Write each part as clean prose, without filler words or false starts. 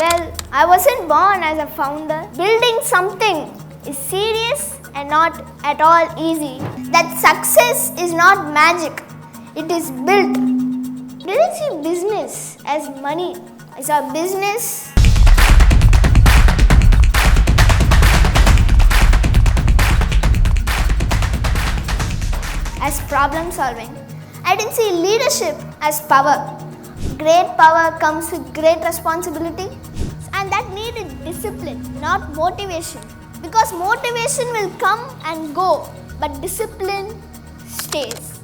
Well, I wasn't born as a founder. Building something is serious and not at all easy. That success is not magic, it is built. Didn't see business as money. I saw business as problem solving. I didn't see leadership as power. Great power comes with great responsibility, and that needed discipline, not motivation. Because motivation will come and go, but discipline stays.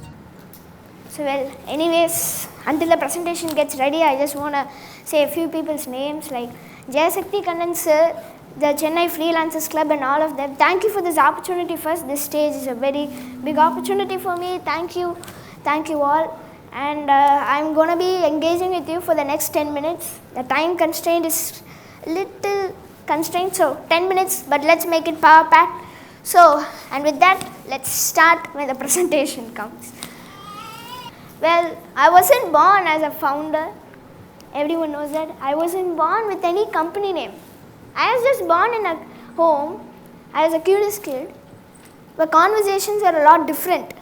So anyways, until the presentation gets ready, I just want to say a few people's names like Jayasakti Kannan sir, the Chennai Freelancers Club and all of them. Thank you for this opportunity first. This stage is a very big opportunity for me. Thank you all. And I'm going to be engaging with you for the next 10 minutes. The time constraint is little constraint, so 10 minutes, but let's make it power packed. So, and with that, let's start when the presentation comes. Well, I wasn't born as a founder. Everyone knows that. I wasn't born with any company name. I was just born in a home. I was a curious kid, where conversations were a lot different.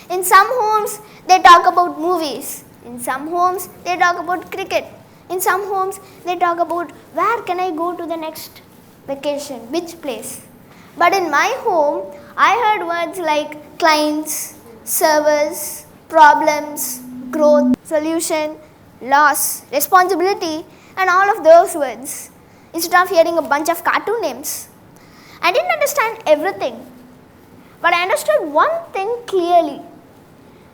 In some homes, they talk about movies. In some homes, they talk about cricket. In some homes, they talk about where can I go to the next vacation, which place. But in my home, I heard words like clients, servers, problems, growth, solution, loss, responsibility, and all of those words, instead of hearing a bunch of cartoon names. I didn't understand everything, but I understood one thing clearly,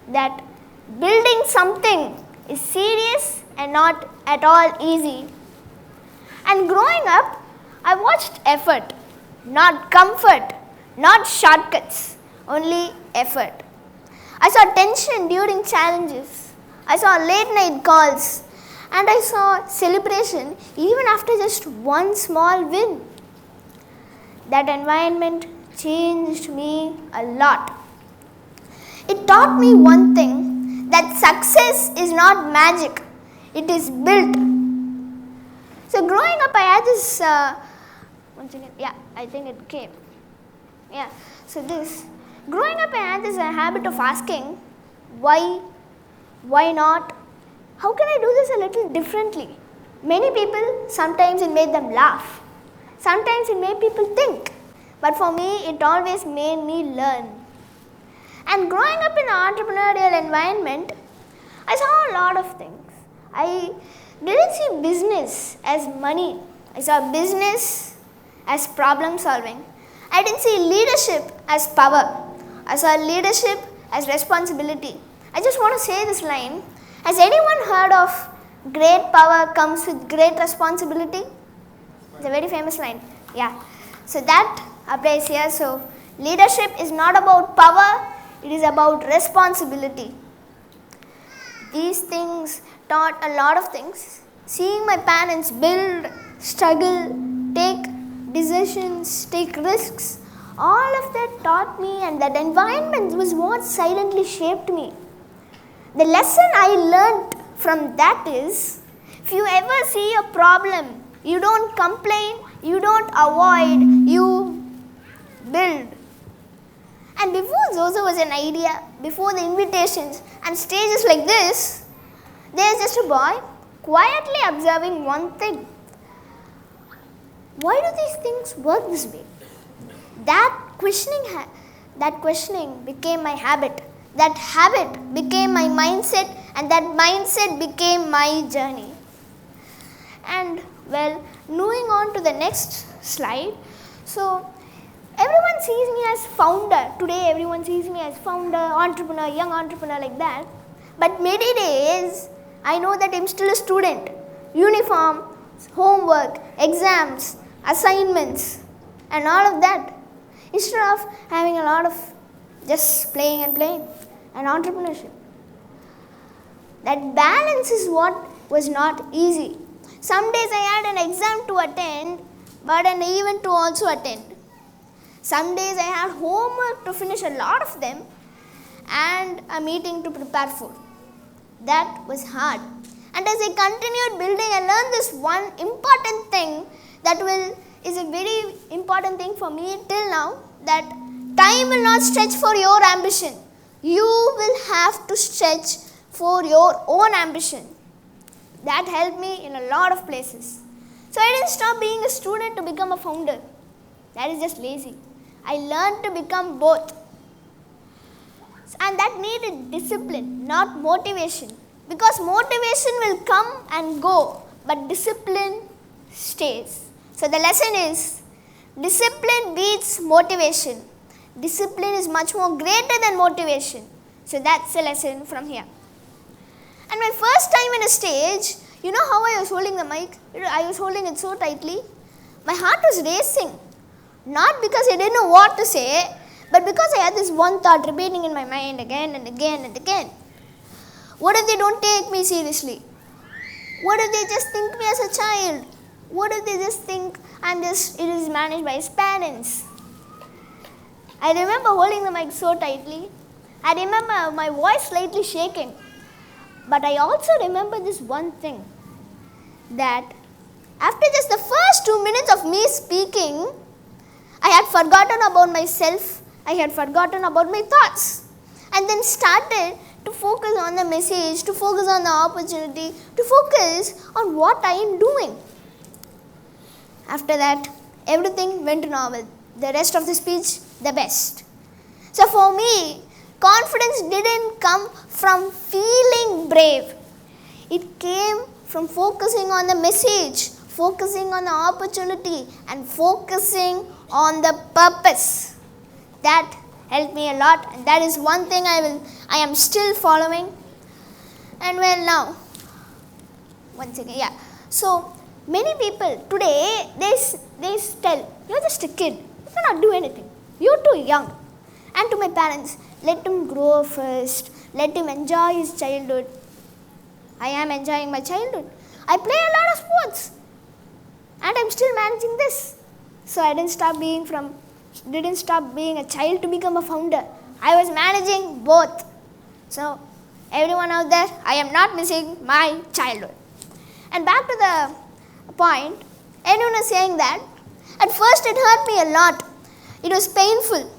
that building something is serious and not at all easy. And growing up, I watched effort, not comfort, not shortcuts, only effort. I saw tension during challenges. I saw late night calls, and I saw celebration even after just one small win. That environment changed me a lot. It taught me one thing, that success is not magic, it is built. So growing up, I had this, growing up I had this habit of asking, why not? How can I do this a little differently? Many people, sometimes it made them laugh. Sometimes it made people think. But for me, it always made me learn. And growing up in an entrepreneurial environment, I saw a lot of things. I didn't see business as money. I saw business as problem solving. I didn't see leadership as power. I saw leadership as responsibility. I just want to say this line. Has anyone heard of great power comes with great responsibility? It's a very famous line. Yeah. So that applies here. So leadership is not about power, it is about responsibility. These things taught a lot of things. Seeing my parents build, struggle, take decisions, take risks, all of that taught me, and that environment was what silently shaped me. The lesson I learned from that is, if you ever see a problem, you don't complain, you don't avoid, you build. And before Zozo was an idea, before the invitations and stages like this, there's just a boy quietly observing one thing. Why do these things work this way? That questioning became my habit. That habit became my mindset, and that mindset became my journey. And moving on to the next slide. So everyone sees me as founder. Today everyone sees me as founder, entrepreneur, young entrepreneur, like that. But many days I know that I'm still a student. Uniform, homework, exams, assignments, and all of that. Instead of having a lot of just playing and entrepreneurship. That balance is what was not easy. Some days I had an exam to attend, but an event to also attend. Some days I had homework to finish, a lot of them, and a meeting to prepare for. That was hard. And as I continued building, I learned this one important thing that is a very important thing for me till now, that time will not stretch for your ambition. You will have to stretch for your own ambition. That helped me in a lot of places. So I didn't stop being a student to become a founder. That is just lazy. I learned to become both. And that needed discipline, not motivation. Because motivation will come and go, but discipline stays. So the lesson is, discipline beats motivation. Discipline is much more greater than motivation. So that's the lesson from here. And my first time in a stage, you know how I was holding the mic? I was holding it so tightly. My heart was racing. Not because I didn't know what to say, but because I had this one thought repeating in my mind again and again and again. What if they don't take me seriously? What if they just think me as a child? What if they just think it is managed by his parents? I remember holding the mic so tightly. I remember my voice slightly shaking. But I also remember this one thing, that after just the first 2 minutes of me speaking, I had forgotten about myself, I had forgotten about my thoughts, and then started to focus on the message, to focus on the opportunity, to focus on what I am doing. After that, everything went normal. The rest of the speech, the best. So for me, confidence didn't come from feeling brave. It came from focusing on the message, focusing on the opportunity, and focusing on the purpose. That helped me a lot, and that is one thing I am still following. And well, now, once again, yeah. So many people today, they tell, you're just a kid, you cannot do anything, you're too young. And to my parents, let him grow first, let him enjoy his childhood. I am enjoying my childhood. I play a lot of sports, and I'm still managing this. So I didn't stop being a child to become a founder. I was managing both. So everyone out there, I am not missing my childhood. And back to the point, anyone is saying that at first it hurt me a lot. It was painful,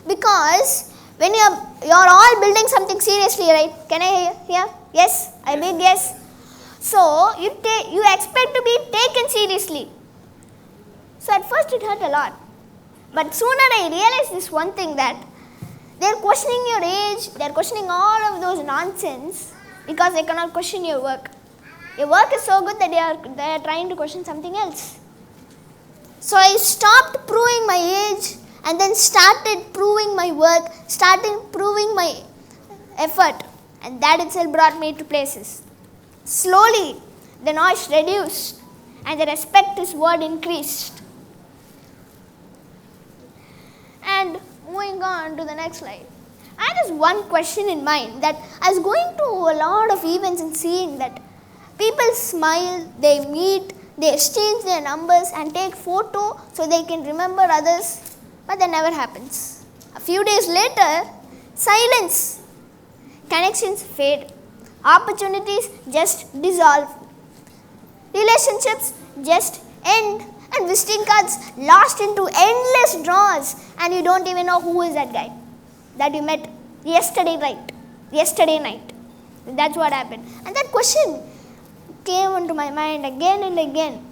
because when you're all building something seriously, right? Can I hear? Yes? I big yes. So you expect to be taken seriously. So at first it hurt a lot. But sooner I realized this one thing, that they're questioning your age, they're questioning all of those nonsense, because they cannot question your work. Your work is so good that they are trying to question something else. So I stopped proving my age, and then started proving my work, started proving my effort, and that itself brought me to places. Slowly, the noise reduced, and the respect is what increased. And moving on to the next slide, I had this one question in mind, that I was going to a lot of events and seeing that people smile, they meet, they exchange their numbers and take photo so they can remember others, but that never happens. A few days later, silence. Connections fade. Opportunities just dissolve. Relationships just end. And visiting cards lost into endless drawers, and you don't even know who is that guy that you met yesterday night. That's what happened. And that question came into my mind again and again.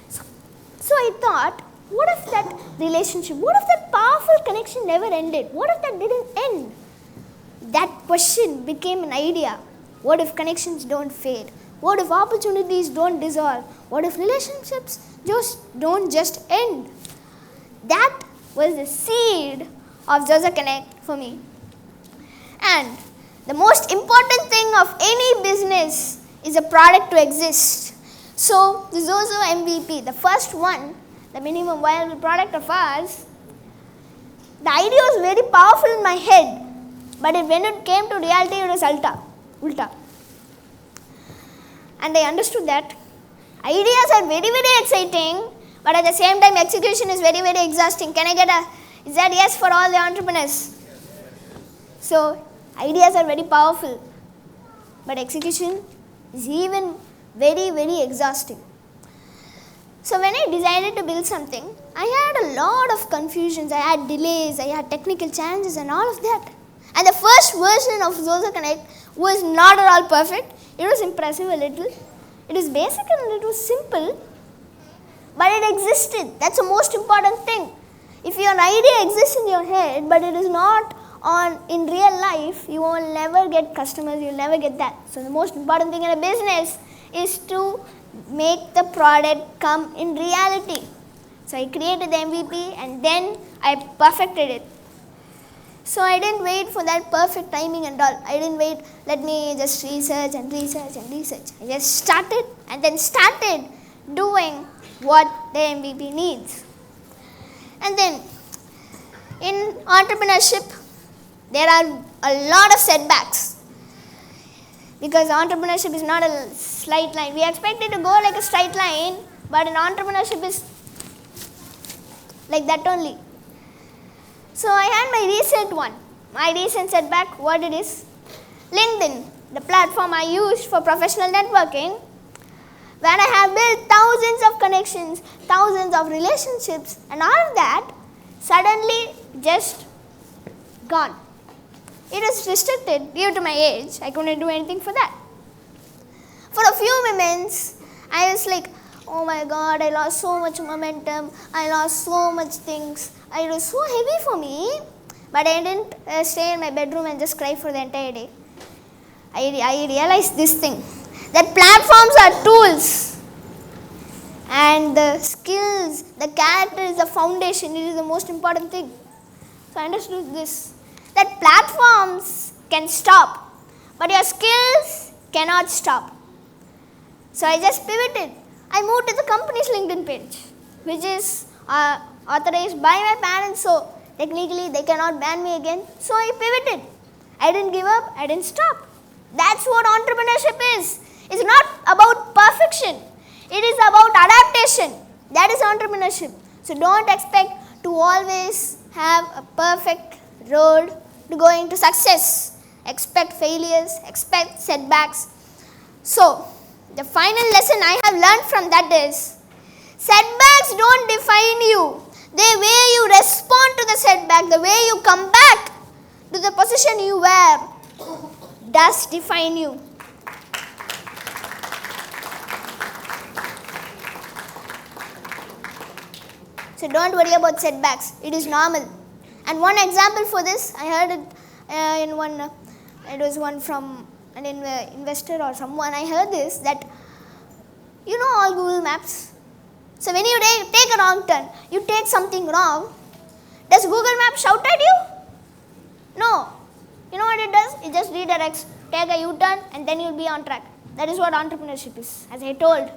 So I thought, what if that relationship, what if that powerful connection never ended? What if that didn't end? That question became an idea. What if connections don't fade? What if opportunities don't dissolve? What if relationships don't just end? That was the seed of Zozo Connect for me. And the most important thing of any business is a product to exist. So the Zozo MVP, the first one, the minimum viable product of ours, the idea was very powerful in my head, but when it came to reality, it was ulta. And I understood that ideas are very, very exciting, but at the same time, execution is very, very exhausting. Is that yes for all the entrepreneurs? So, ideas are very powerful, but execution is even very, very exhausting. So when I decided to build something, I had a lot of confusions, I had delays, I had technical challenges and all of that. And the first version of Zozo Connect was not at all perfect. It was impressive a little. It was basic and it was simple, but it existed. That's the most important thing. If your idea exists in your head, but it is not in real life, you will never get customers, you will never get that. So the most important thing in a business is to make the product come in reality. So I created the MVP and then I perfected it. So I didn't wait for that perfect timing and all. I didn't wait, let me just research and research and research. I just started and then started doing what the MVP needs. And then in entrepreneurship, there are a lot of setbacks. Because entrepreneurship is not a straight line. We expect it to go like a straight line, but in entrepreneurship is like that only. So I had my recent one. My recent setback, what it is? LinkedIn, the platform I used for professional networking, where I have built thousands of connections, thousands of relationships, and all of that suddenly just gone. It was restricted due to my age. I couldn't do anything for that. For a few moments, I was like, oh my God, I lost so much momentum. I lost so much things. It was so heavy for me. But I didn't stay in my bedroom and just cry for the entire day. I realized this thing, that platforms are tools. And the skills, the character is the foundation. It is the most important thing. So I understood this, that platforms can stop, but your skills cannot stop. So I just pivoted. I moved to the company's LinkedIn page, which is authorized by my parents, so technically they cannot ban me again. So I pivoted. I didn't give up, I didn't stop. That's what entrepreneurship is. It's not about perfection. It is about adaptation. That is entrepreneurship. So don't expect to always have a perfect road to go into success. Expect failures, expect setbacks. So the final lesson I have learned from that is, setbacks don't define you. The way you respond to the setback, the way you come back to the position you were, does define you. So don't worry about setbacks. It is normal. And one example for this, I heard it in one, it was one from an investor or someone. I heard this, that you know all Google Maps. So when you take a wrong turn, you take something wrong, does Google Maps shout at you? No. You know what it does? It just redirects. Take a U-turn and then you'll be on track. That is what entrepreneurship is. As I told,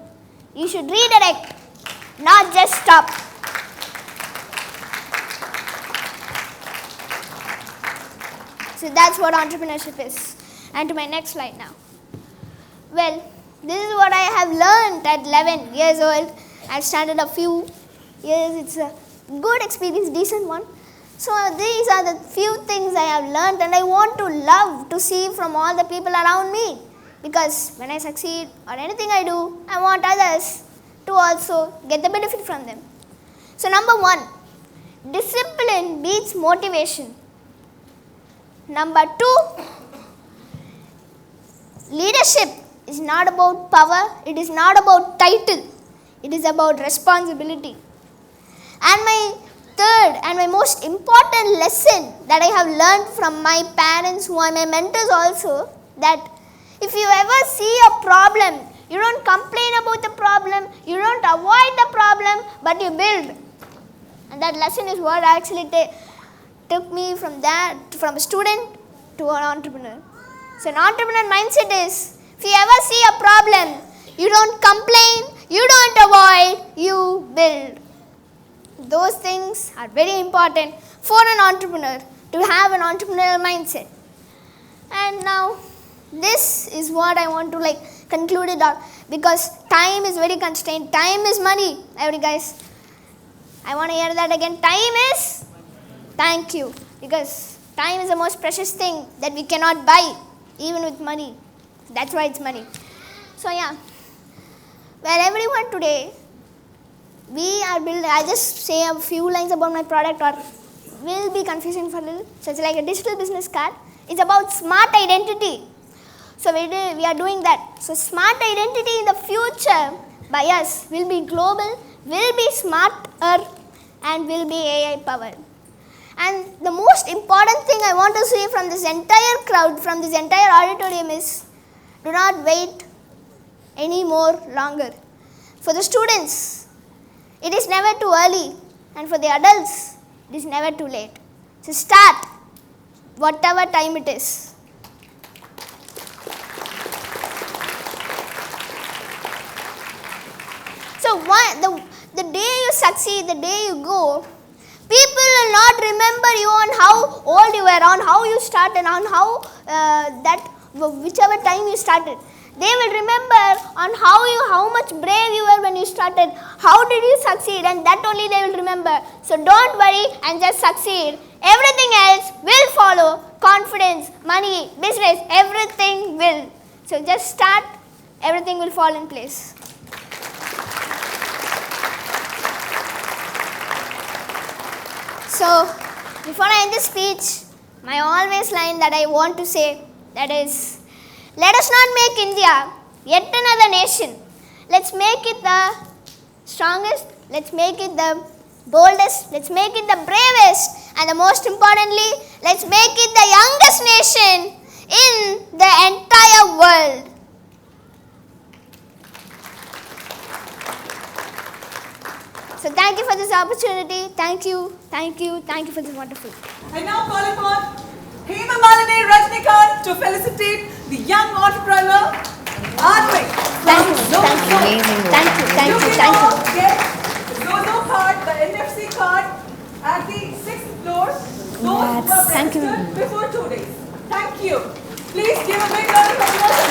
you should redirect, not just stop. So that's what entrepreneurship is. And to my next slide now. Well, this is what I have learned at 11 years old. I've started a few years. It's a good experience, decent one. So these are the few things I have learned, and I want to love to see from all the people around me. Because when I succeed or anything I do, I want others to also get the benefit from them. So number 1, discipline beats motivation. Number 2, leadership is not about power, it is not about title, it is about responsibility. And my third and my most important lesson that I have learned from my parents, who are my mentors also, that if you ever see a problem, you don't complain about the problem, you don't avoid the problem, but you build. And that lesson is what actually took me from a student to an entrepreneur. So an entrepreneur mindset is, if you ever see a problem, you don't complain, you don't avoid, you build. Those things are very important for an entrepreneur to have an entrepreneurial mindset. And now, this is what I want to conclude it out, because time is very constrained. Time is money. Guys, I want to hear that again. Time is, thank you, because time is the most precious thing that we cannot buy, even with money. That's why it's money. So yeah, well everyone today, we are building, I'll just say a few lines about my product or will be confusing for a little. So it's like a digital business card. It's about smart identity. So we are doing that. So smart identity in the future by us will be global, will be smarter and will be AI powered. And the most important thing I want to say from this entire crowd, from this entire auditorium is, do not wait any more longer. For the students, it is never too early, and for the adults, it is never too late. So start, whatever time it is. So the day you succeed, the day you go, people will not remember you on how old you were, on how you started, on how whichever time you started. They will remember on how much brave you were when you started, how did you succeed, and that only they will remember. So don't worry and just succeed. Everything else will follow. Confidence, money, business, everything will. So just start, everything will fall in place. So before I end this speech, my always line that I want to say, that is, let us not make India yet another nation. Let's make it the strongest, let's make it the boldest, let's make it the bravest, and the most importantly, let's make it the youngest nation in the entire world. So thank you for this opportunity. Thank you for this wonderful. I now call upon Hema Malini Rajnikant to felicitate the young entrepreneur, Advik. Thank you. Get the Zozo card, the NFC card at the 6th floor. Those who are registered before 2 days. Thank you. Please give a big round of applause.